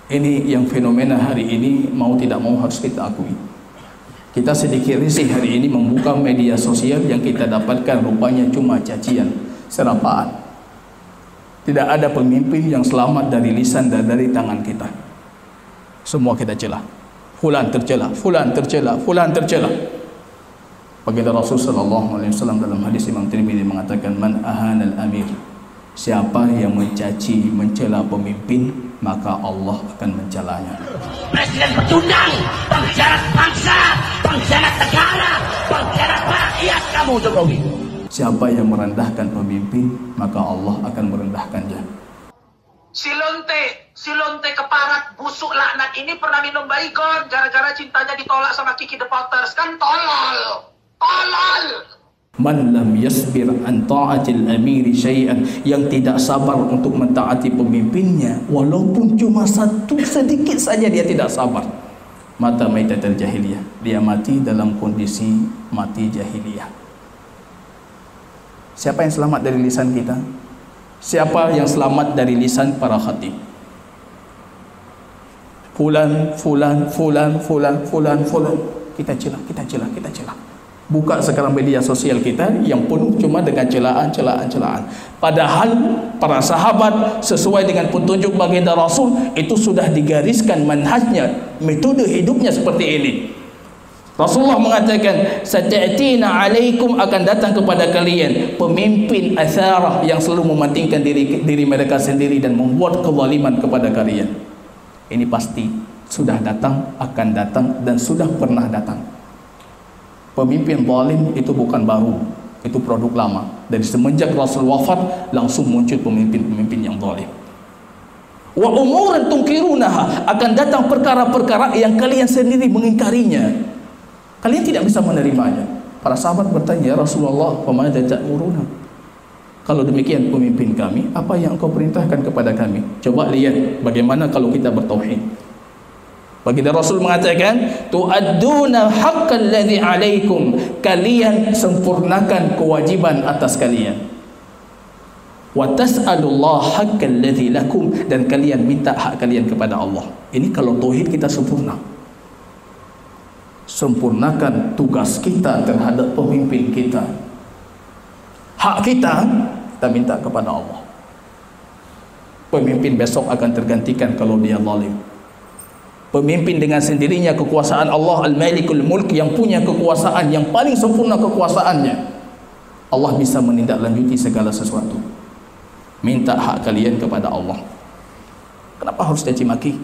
Ini yang fenomena hari ini mau tidak mau harus kita akui. Kita sedikit risih hari ini membuka media sosial, yang kita dapatkan rupanya cuma cacian, serapaan. Tidak ada pemimpin yang selamat dari lisan dan dari tangan kita. Semua kita celah. Fulan tercela, fulan tercela, fulan tercela. Baginda Rasul sallallahu alaihi wasallam dalam hadis Imam Tirmidzi mengatakan, man ahanal amir, siapa yang mencaci, mencela pemimpin, maka Allah akan mencalanya. Presiden pecundang, pengkhianat bangsa, pengkhianat negara, pengkhianat rakyat kamu Jokowi. Siapa yang merendahkan pemimpin, maka Allah akan merendahkannya. Si lonte keparat busuk laknat ini pernah minum baikon gara-gara cintanya ditolak sama Kiki The Potters. Kan tolol. Man lam yasbir an ta'atil amiri syai'an, yang tidak sabar untuk mentaati pemimpinnya walaupun cuma satu sedikit saja dia tidak sabar, mata maitatul jahiliyah, dia mati dalam kondisi mati jahiliyah. Siapa yang selamat dari lisan kita? Siapa yang selamat dari lisan para khatib? Fulan. Kita celah. Buka sekarang media sosial kita yang penuh cuma dengan celaan. Padahal para sahabat sesuai dengan petunjuk baginda Rasul itu sudah digariskan manhajnya, metode hidupnya seperti ini. Rasulullah mengatakan, sata'tina alaikum, akan datang kepada kalian pemimpin atharah yang selalu mementingkan diri mereka sendiri dan membuat kezaliman kepada kalian. Ini pasti sudah datang, akan datang, dan sudah pernah datang. Pemimpin zalim itu bukan baru, itu produk lama. Dari semenjak Rasul wafat langsung muncul pemimpin-pemimpin yang zalim. Wa umuran tunkirunaha, akan datang perkara-perkara yang kalian sendiri mengingkarinya. Kalian tidak bisa menerimanya. Para sahabat bertanya, ya Rasulullah, wa madza ta'muruna? Kalau demikian pemimpin kami, apa yang engkau perintahkan kepada kami? Coba lihat bagaimana kalau kita bertauhid. Baginda Rasul mengatakan, tu'adduna haqqal ladzi 'alaikum, kalian sempurnakan kewajiban atas kalian. Wa tas'alullah haqqal ladzi lakum, dan kalian minta hak kalian kepada Allah. Ini kalau tauhid kita sempurna. Sempurnakan tugas kita terhadap pemimpin kita. Hak kita minta kepada Allah. Pemimpin besok akan tergantikan kalau dia zalim. Pemimpin dengan sendirinya kekuasaan Allah Al-Malikul Mulk, yang punya kekuasaan yang paling sempurna kekuasaannya. Allah bisa menindaklanjuti segala sesuatu. Minta hak kalian kepada Allah. Kenapa harus caci maki?